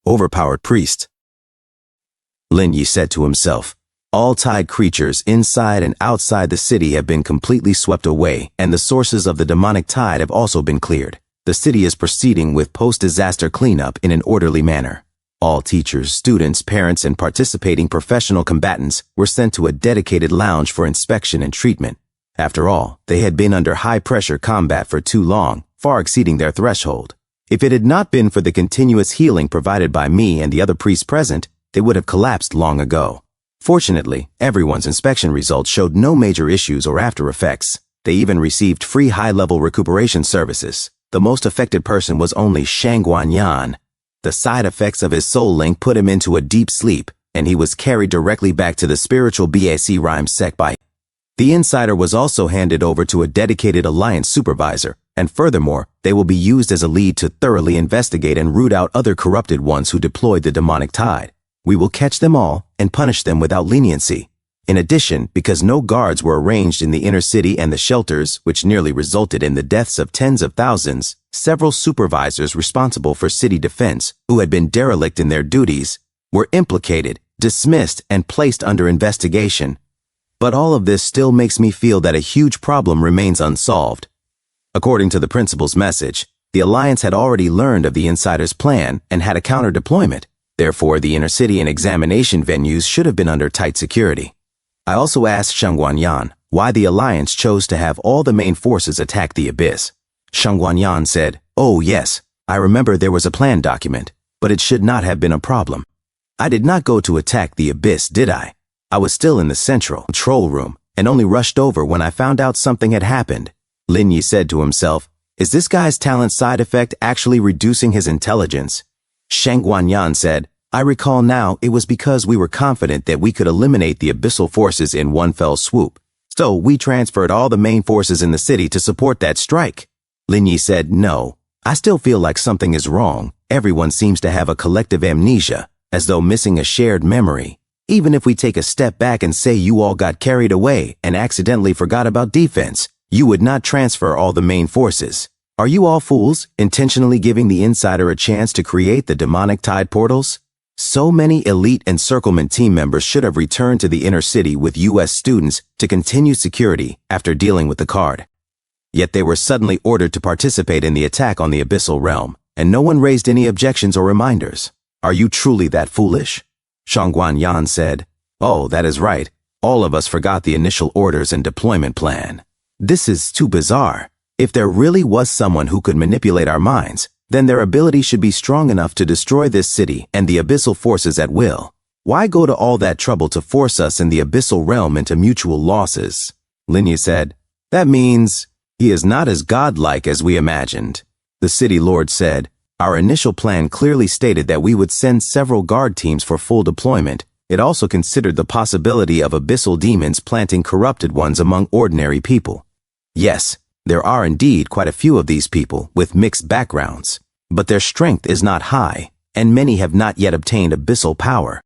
Overpowered Priest. Lin Yi said to himself, all tide creatures inside and outside the city have been completely swept away, and the sources of the demonic tide have also been cleared. The city is proceeding with post-disaster cleanup in an orderly manner. All teachers, students, parents, and participating professional combatants were sent to a dedicated lounge for inspection and treatment. After all, they had been under high-pressure combat for too long, far exceeding their threshold. If it had not been for the continuous healing provided by me and the other priests present, they would have collapsed long ago. Fortunately, everyone's inspection results showed no major issues or after effects. They even received free high-level recuperation services. The most affected person was only Shangguan Yan. The side effects of his soul link put him into a deep sleep, and he was carried directly back to the spiritual BAC rhyme sect by. The insider was also handed over to a dedicated alliance supervisor, and furthermore, they will be used as a lead to thoroughly investigate and root out other corrupted ones who deployed the demonic tide. We will catch them all and punish them without leniency. In addition, because no guards were arranged in the inner city and the shelters, which nearly resulted in the deaths of tens of thousands, several supervisors responsible for city defense, who had been derelict in their duties, were implicated, dismissed, and placed under investigation. But all of this still makes me feel that a huge problem remains unsolved. According to the principal's message, the Alliance had already learned of the insider's plan and had a counter-deployment. Therefore, the inner city and examination venues should have been under tight security. I also asked Shangguan Yan why the Alliance chose to have all the main forces attack the Abyss. Shangguan Yan said, "Oh yes, I remember there was a plan document, but it should not have been a problem. I did not go to attack the Abyss, did I? I was still in the central control room and only rushed over when I found out something had happened." Lin Yi said to himself, "Is this guy's talent side effect actually reducing his intelligence?" Shangguan Yan said, "I recall now it was because we were confident that we could eliminate the abyssal forces in one fell swoop. So we transferred all the main forces in the city to support that strike." Lin Yi said, "No, I still feel like something is wrong. Everyone seems to have a collective amnesia, as though missing a shared memory. Even if we take a step back and say you all got carried away and accidentally forgot about defense, you would not transfer all the main forces. Are you all fools, intentionally giving the insider a chance to create the demonic tide portals? So many elite encirclement team members should have returned to the inner city with U.S. students to continue security after dealing with the card. Yet they were suddenly ordered to participate in the attack on the abyssal realm, and no one raised any objections or reminders. Are you truly that foolish?" Shangguan Yan said, "Oh, that is right. All of us forgot the initial orders and deployment plan. This is too bizarre. If there really was someone who could manipulate our minds, then their ability should be strong enough to destroy this city and the abyssal forces at will. Why go to all that trouble to force us in the abyssal realm into mutual losses?" Lin Yi said, "That means he is not as godlike as we imagined." The city lord said, "Our initial plan clearly stated that we would send several guard teams for full deployment. It also considered the possibility of abyssal demons planting corrupted ones among ordinary people. Yes, there are indeed quite a few of these people with mixed backgrounds, but their strength is not high, and many have not yet obtained abyssal power.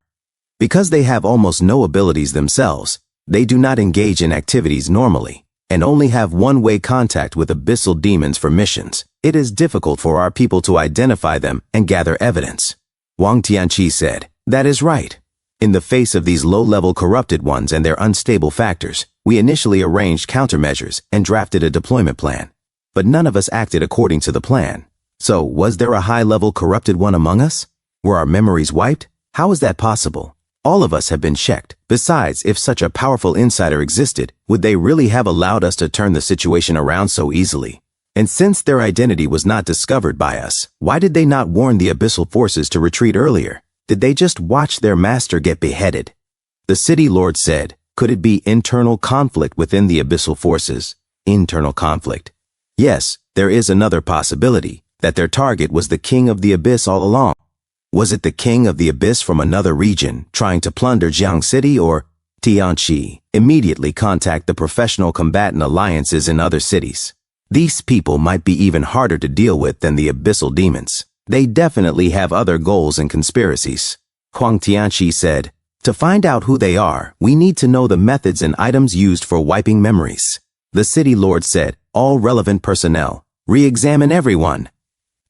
Because they have almost no abilities themselves, they do not engage in activities normally, and only have one-way contact with abyssal demons for missions. It is difficult for our people to identify them and gather evidence." Wang Tianqi said, "That is right. In the face of these low-level corrupted ones and their unstable factors, we initially arranged countermeasures and drafted a deployment plan. But none of us acted according to the plan. So, was there a high-level corrupted one among us? Were our memories wiped? How is that possible? All of us have been checked. Besides, if such a powerful insider existed, would they really have allowed us to turn the situation around so easily? And since their identity was not discovered by us, why did they not warn the abyssal forces to retreat earlier? Did they just watch their master get beheaded?" The city lord said, "Could it be internal conflict within the abyssal forces?" Internal conflict. Yes, there is another possibility, that their target was the king of the abyss all along. Was it the king of the abyss from another region trying to plunder Jiang City, or Tianqi? Immediately contact the professional combatant alliances in other cities. These people might be even harder to deal with than the abyssal demons. They definitely have other goals and conspiracies." Huang Tianqi said, "To find out who they are, we need to know the methods and items used for wiping memories." The city lord said, "All relevant personnel, re-examine everyone."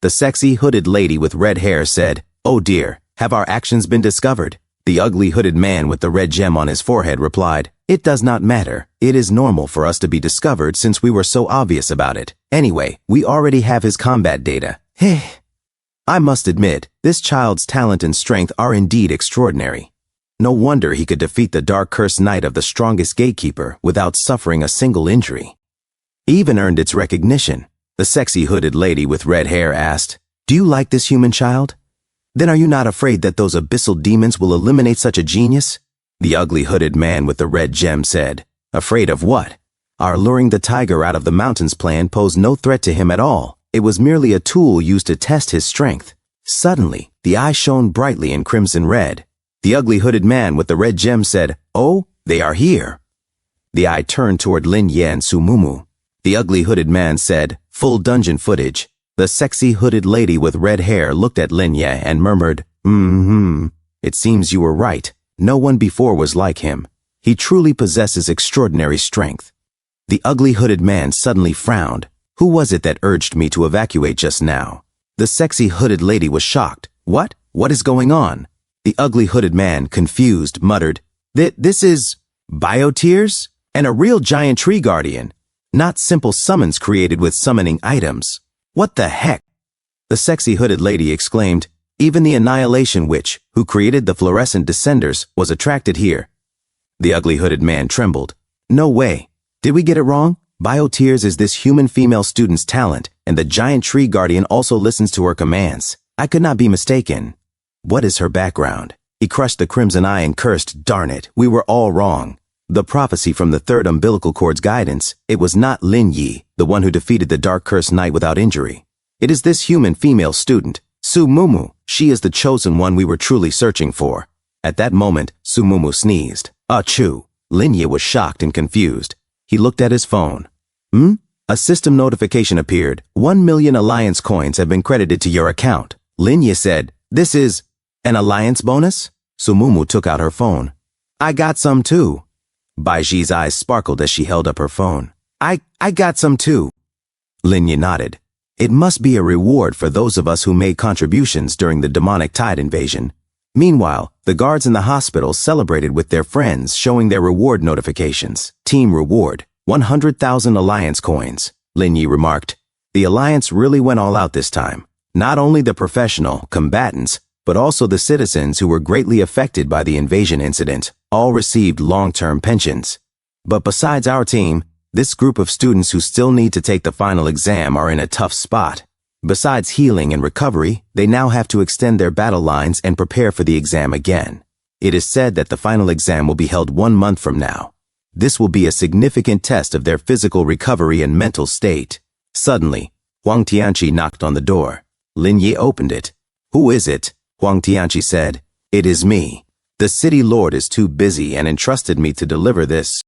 The sexy hooded lady with red hair said, Oh dear, have our actions been discovered? The ugly hooded man with the red gem on his forehead replied, It does not matter. It is normal for us to be discovered since we were so obvious about it. Anyway, we already have his combat data. Heh. I must admit, this child's talent and strength are indeed extraordinary. No wonder he could defeat the dark cursed knight of the strongest gatekeeper without suffering a single injury. He even earned its recognition. The sexy hooded lady with red hair asked, Do you like this human child? Then are you not afraid that those abyssal demons will eliminate such a genius? The ugly hooded man with the red gem said, Afraid of what? Our luring the tiger out of the mountains plan posed no threat to him at all. It was merely a tool used to test his strength. Suddenly, the eye shone brightly in crimson red. The ugly hooded man with the red gem said, Oh, they are here. The eye turned toward Lin Ye and Sumumu. The ugly hooded man said, Full dungeon footage. The sexy hooded lady with red hair looked at Lin Ye and murmured, It seems you were right. No one before was like him. He truly possesses extraordinary strength. The ugly hooded man suddenly frowned. Who was it that urged me to evacuate just now? The sexy hooded lady was shocked. What? What is going on? The ugly hooded man, confused, muttered, This is biotears? And a real giant tree guardian. Not simple summons created with summoning items. What the heck? The sexy hooded lady exclaimed, Even the Annihilation Witch, who created the fluorescent descenders, was attracted here. The ugly hooded man trembled. No way. Did we get it wrong? Biotears is this human female student's talent, and the giant tree guardian also listens to her commands. I could not be mistaken. What is her background? He crushed the crimson eye and cursed, Darn it, we were all wrong. The prophecy from the third umbilical cord's guidance, it was not Lin Yi, the one who defeated the dark cursed knight without injury. It is this human female student, Sumumu. She is the chosen one we were truly searching for. At that moment, Sumumu sneezed. Achoo! Lin Yi was shocked and confused. He looked at his phone. A system notification appeared. 1 million alliance coins have been credited to your account. Lin Yi said, This is an alliance bonus? Sumumu took out her phone. I got some too. Baiji's eyes sparkled as she held up her phone. I got some too. Lin Yi nodded. It must be a reward for those of us who made contributions during the demonic tide invasion. Meanwhile, the guards in the hospital celebrated with their friends, showing their reward notifications. Team reward, 100,000 alliance coins. Lin Yi remarked. The alliance really went all out this time. Not only the professional, combatants, but also the citizens who were greatly affected by the invasion incident, all received long-term pensions. But besides our team, this group of students who still need to take the final exam are in a tough spot. Besides healing and recovery, they now have to extend their battle lines and prepare for the exam again. It is said that the final exam will be held 1 month from now. This will be a significant test of their physical recovery and mental state. Suddenly, Huang Tianqi knocked on the door. Lin Yi opened it. Who is it? Huang Tianqi said. It is me. The city lord is too busy and entrusted me to deliver this.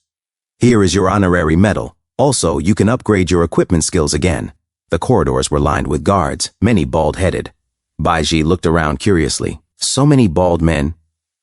Here is your honorary medal. Also, you can upgrade your equipment skills again. The corridors were lined with guards, many bald-headed. Baiji looked around curiously. So many bald men.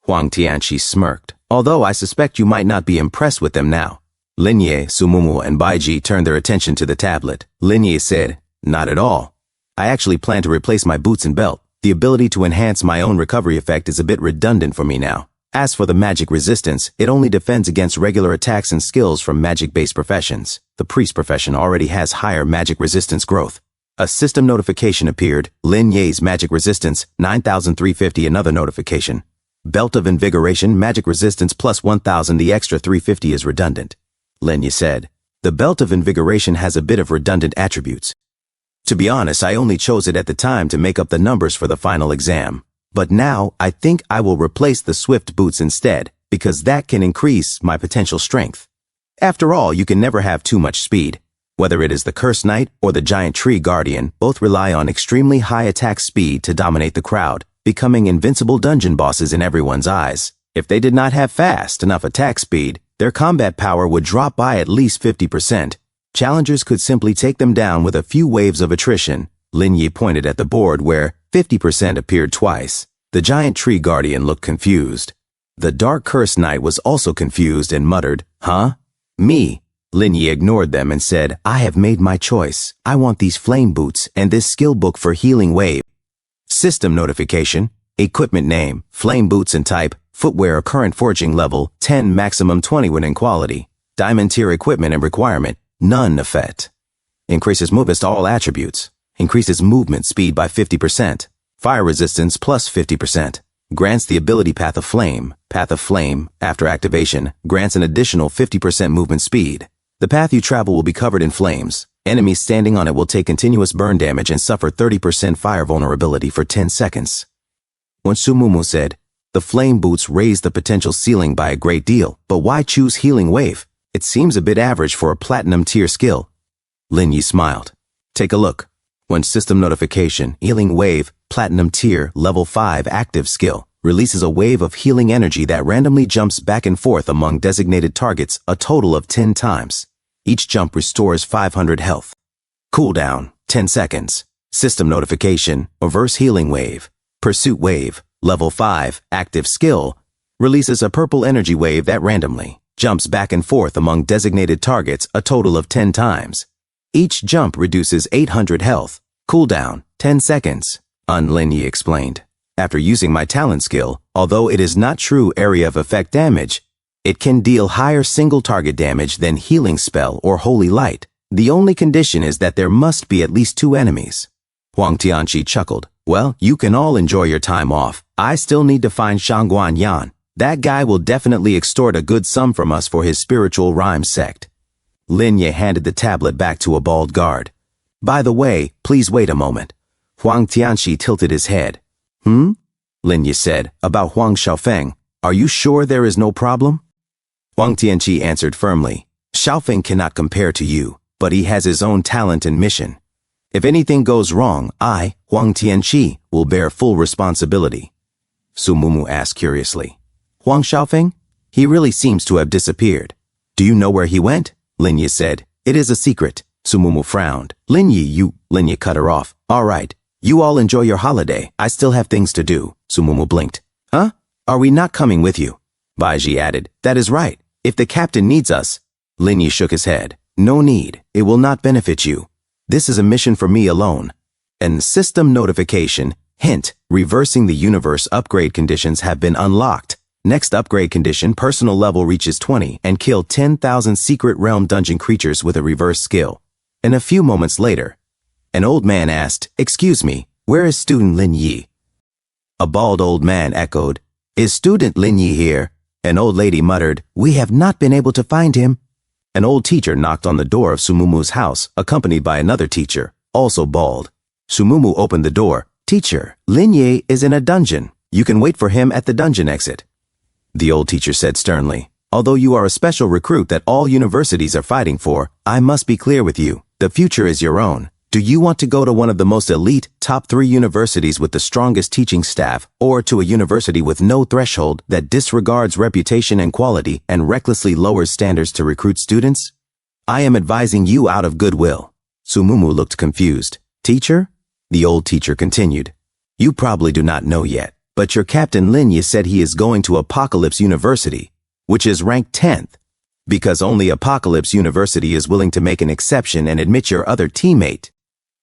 Huang Tianqi smirked. Although I suspect you might not be impressed with them now. Lin Ye, Sumumu, and Baiji turned their attention to the tablet. Lin Ye said, Not at all. I actually plan to replace my boots and belt. The ability to enhance my own recovery effect is a bit redundant for me now. As for the magic resistance, it only defends against regular attacks and skills from magic-based professions. The priest profession already has higher magic resistance growth. A system notification appeared. Lin Ye's magic resistance, 9,350. Another notification. Belt of Invigoration, magic resistance plus 1,000. The extra 350 is redundant. Lin Ye said, The Belt of Invigoration has a bit of redundant attributes. To be honest, I only chose it at the time to make up the numbers for the final exam. But now, I think I will replace the Swift boots instead, because that can increase my potential strength. After all, you can never have too much speed. Whether it is the Cursed Knight or the Giant Tree Guardian, both rely on extremely high attack speed to dominate the crowd, becoming invincible dungeon bosses in everyone's eyes. If they did not have fast enough attack speed, their combat power would drop by at least 50%. Challengers could simply take them down with a few waves of attrition. Lin Yi pointed at the board where 50% appeared twice. The Giant Tree Guardian looked confused. The Dark Cursed Knight was also confused and muttered, Huh? Me? Lin Yi ignored them and said, I have made my choice. I want these flame boots and this skill book for healing wave. System notification. Equipment name, flame boots and type, footwear current forging level, 10 maximum 20 when in quality. Diamond tier equipment and requirement, none effect. Increases movement to all attributes. Increases movement speed by 50%. Fire resistance plus 50%. Grants the ability Path of Flame. Path of Flame, after activation, grants an additional 50% movement speed. The path you travel will be covered in flames. Enemies standing on it will take continuous burn damage and suffer 30% fire vulnerability for 10 seconds. When Sumumu said, the flame boots raise the potential ceiling by a great deal, but why choose Healing Wave? It seems a bit average for a platinum tier skill. Lin Yi smiled. Take a look. When system notification, Healing Wave, platinum tier, level 5 active skill, releases a wave of healing energy that randomly jumps back and forth among designated targets a total of 10 times. Each jump restores 500 health. Cooldown, 10 seconds. System notification, reverse healing wave. Pursuit wave, level 5, active skill, releases a purple energy wave that randomly jumps back and forth among designated targets a total of 10 times. Each jump reduces 800 health. Cooldown, 10 seconds. Lin Yi explained. After using my talent skill, although it is not true area of effect damage, it can deal higher single target damage than healing spell or holy light. The only condition is that there must be at least 2 enemies. Huang Tianqi chuckled. Well, you can all enjoy your time off. I still need to find Shangguan Yan. That guy will definitely extort a good sum from us for his spiritual rhyme sect. Lin Yi handed the tablet back to a bald guard. By the way, please wait a moment. Huang Tianqi tilted his head. Lin Yi said, about Huang Xiaofeng. Are you sure there is no problem? Huang Tianqi answered firmly. Xiaofeng cannot compare to you, but he has his own talent and mission. If anything goes wrong, I, Huang Tianqi, will bear full responsibility. Sumumu asked curiously. Huang Xiaofeng? He really seems to have disappeared. Do you know where he went? Lin Yi said. It is a secret. Sumumu frowned. Lin Yi cut her off. All right. You all enjoy your holiday. I still have things to do. Sumumu blinked. Huh? Are we not coming with you? Baiji added. That is right. If the captain needs us. Lin Yi shook his head. No need. It will not benefit you. This is a mission for me alone. And system notification, hint, reversing the universe upgrade conditions have been unlocked. Next upgrade condition, personal level reaches 20 and kill 10,000 secret realm dungeon creatures with a reverse skill. And a few moments later, an old man asked, excuse me, where is student Lin Yi? A bald old man echoed, is student Lin Yi here? An old lady muttered, we have not been able to find him. An old teacher knocked on the door of Sumumu's house, accompanied by another teacher, also bald. Sumumu opened the door. Teacher, Lin Yi is in a dungeon. You can wait for him at the dungeon exit. The old teacher said sternly, although you are a special recruit that all universities are fighting for, I must be clear with you. The future is your own. Do you want to go to one of the most elite, top 3 universities with the strongest teaching staff, or to a university with no threshold that disregards reputation and quality and recklessly lowers standards to recruit students? I am advising you out of goodwill. Sumumu looked confused. Teacher? The old teacher continued. You probably do not know yet, but your captain Lin Yi said he is going to Apocalypse University, which is ranked 10th, because only Apocalypse University is willing to make an exception and admit your other teammate.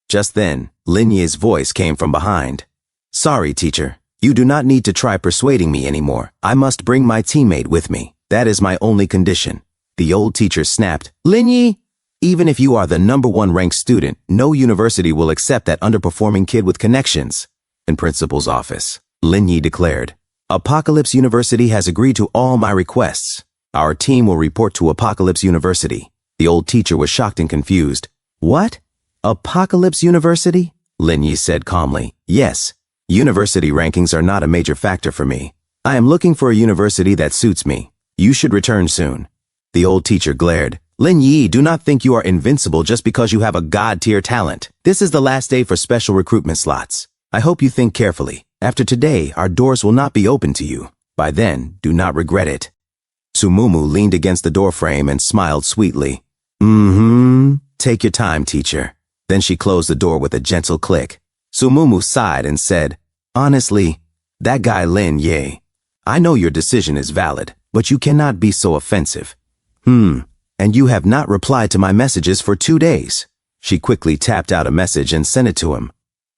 Just then, Lin Yi's voice came from behind. Sorry, teacher. You do not need to try persuading me anymore. I must bring my teammate with me. That is my only condition. The old teacher snapped. Lin Yi, even if you are the #1 ranked student, no university will accept that underperforming kid with connections. In principal's office, Lin Yi declared, Apocalypse University has agreed to all my requests. Our team will report to Apocalypse University. The old teacher was shocked and confused. What? Apocalypse University? Lin Yi said calmly. Yes, university rankings are not a major factor for me. I am looking for a university that suits me. You should return soon. The old teacher glared. Lin Yi, do not think you are invincible just because you have a god-tier talent. This is the last day for special recruitment slots. I hope you think carefully. After today, our doors will not be open to you. By then, do not regret it. Sumumu leaned against the doorframe and smiled sweetly. Take your time, teacher. Then she closed the door with a gentle click. Sumumu sighed and said, honestly, that guy Lin Yi, I know your decision is valid, but you cannot be so offensive. And you have not replied to my messages for 2 days. She quickly tapped out a message and sent it to him.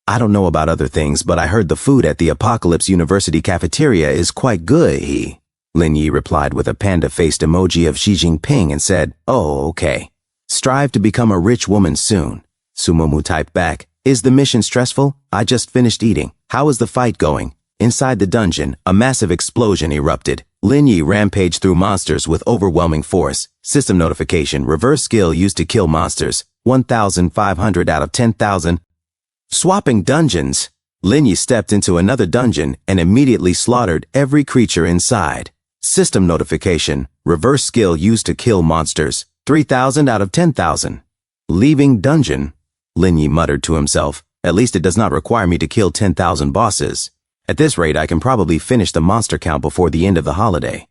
I don't know about other things, but I heard the food at the Apocalypse University cafeteria is quite good, Lin Yi replied with a panda-faced emoji of Xi Jinping and said, oh, okay. Strive to become a rich woman soon. Sumumu typed back, is the mission stressful? I just finished eating. How is the fight going? Inside the dungeon, a massive explosion erupted. Lin Yi rampaged through monsters with overwhelming force. System notification, reverse skill used to kill monsters. 1,500 out of 10,000. Swapping dungeons. Lin Yi stepped into another dungeon and immediately slaughtered every creature inside. System notification, reverse skill used to kill monsters. 3,000 out of 10,000. Leaving dungeon. Lin Yi muttered to himself, at least it does not require me to kill 10,000 bosses. At this rate, I can probably finish the monster count before the end of the holiday.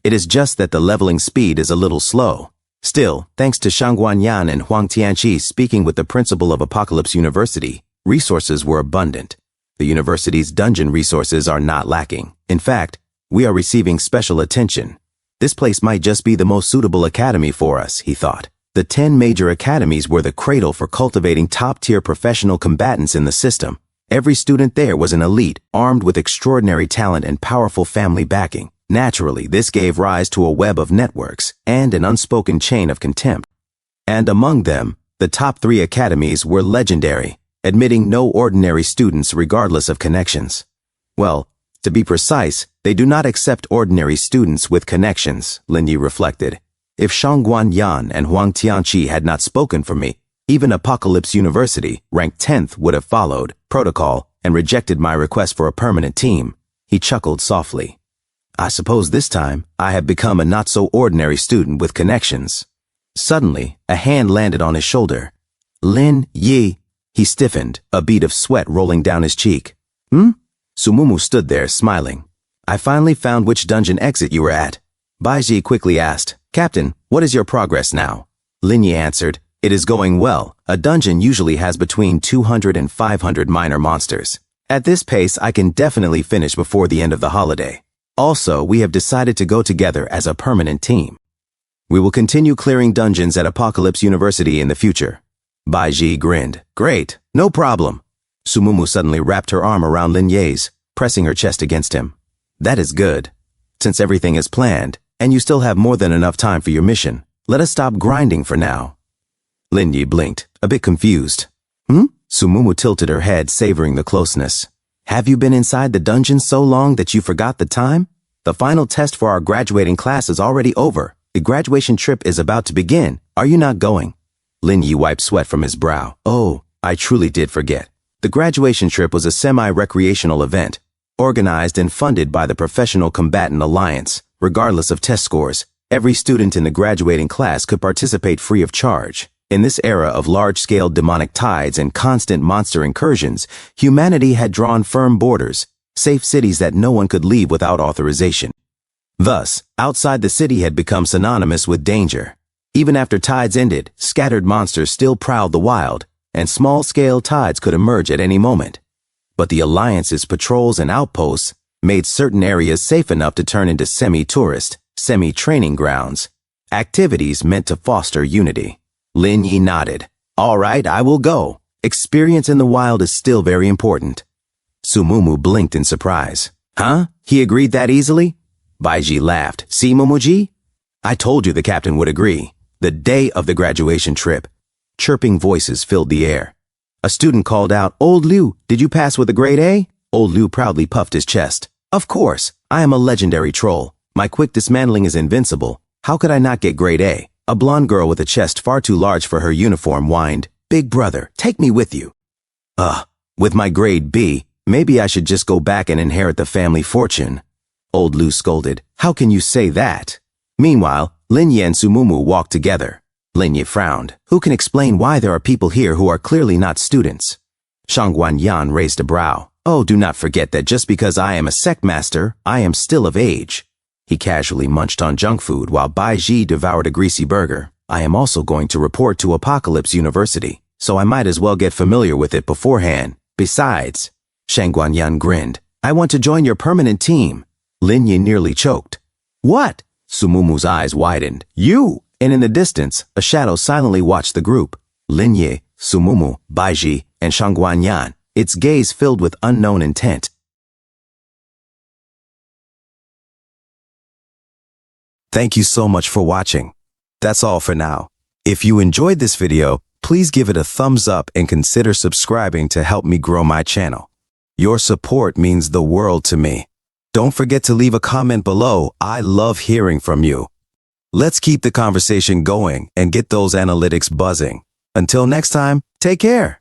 It is just that the leveling speed is a little slow. Still, thanks to Shangguan Yan and Huang Tianqi speaking with the principal of Apocalypse University, resources were abundant. The university's dungeon resources are not lacking. In fact, we are receiving special attention. This place might just be the most suitable academy for us, he thought. The 10 major academies were the cradle for cultivating top-tier professional combatants in the system. Every student there was an elite, armed with extraordinary talent and powerful family backing. Naturally, this gave rise to a web of networks and an unspoken chain of contempt. And among them, the top 3 academies were legendary, admitting no ordinary students regardless of connections. Well, to be precise, they do not accept ordinary students with connections, Lin Yi reflected. If Shangguan Yan and Huang Tianqi had not spoken for me, even Apocalypse University, ranked 10th, would have followed protocol and rejected my request for a permanent team. He chuckled softly. I suppose this time I have become a not-so-ordinary student with connections. Suddenly, a hand landed on his shoulder. Lin Yi. He stiffened, a bead of sweat rolling down his cheek. Sumumu stood there, smiling. I finally found which dungeon exit you were at. Baiji quickly asked, Captain, what is your progress now? Lin Yi answered, it is going well. A dungeon usually has between 200 and 500 minor monsters. At this pace, I can definitely finish before the end of the holiday. Also, we have decided to go together as a permanent team. We will continue clearing dungeons at Apocalypse University in the future. Baiji grinned. Great, no problem. Sumumu suddenly wrapped her arm around Lin Yi's, pressing her chest against him. That is good. Since everything is planned, and you still have more than enough time for your mission, let us stop grinding for now. Lin Yi blinked, a bit confused. Sumumu tilted her head, savoring the closeness. Have you been inside the dungeon so long that you forgot the time? The final test for our graduating class is already over. The graduation trip is about to begin. Are you not going? Lin Yi wiped sweat from his brow. Oh, I truly did forget. The graduation trip was a semi-recreational event, organized and funded by the Professional Combatant Alliance. Regardless of test scores, every student in the graduating class could participate free of charge. In this era of large-scale demonic tides and constant monster incursions, humanity had drawn firm borders, safe cities that no one could leave without authorization. Thus, outside the city had become synonymous with danger. Even after tides ended, scattered monsters still prowled the wild, and small-scale tides could emerge at any moment. But the Alliance's patrols and outposts made certain areas safe enough to turn into semi-tourist, semi-training grounds, activities meant to foster unity. Lin Yi nodded. All right, I will go. Experience in the wild is still very important. Sumumu blinked in surprise. Huh? He agreed that easily? Baiji laughed. See, Momoji? I told you the captain would agree. The day of the graduation trip. Chirping voices filled the air. A student called out, Old Liu, did you pass with a grade A? Old Liu proudly puffed his chest. Of course, I am a legendary troll. My quick dismantling is invincible. How could I not get grade A? A blonde girl with a chest far too large for her uniform whined, Big brother, take me with you. With my grade B, maybe I should just go back and inherit the family fortune. Old Liu scolded, How can you say that? Meanwhile, Lin Yi and Sumumu walked together. Lin Yi frowned. Who can explain why there are people here who are clearly not students? Shangguan Yan raised a brow. Oh, do not forget that just because I am a sect master, I am still of age. He casually munched on junk food while Baiji devoured a greasy burger. I am also going to report to Apocalypse University, so I might as well get familiar with it beforehand. Besides, Shangguan Yan grinned. I want to join your permanent team. Lin Yi nearly choked. What? Sumumu's eyes widened. You! And in the distance, a shadow silently watched the group. Lin Yi, Sumumu, Baiji, and Shangguan Yan. its gaze filled with unknown intent. Thank you so much for watching. That's all for now. If you enjoyed this video, please give it a thumbs up and consider subscribing to help me grow my channel. Your support means the world to me. Don't forget to leave a comment below. I love hearing from you. Let's keep the conversation going and get those analytics buzzing. Until next time, take care.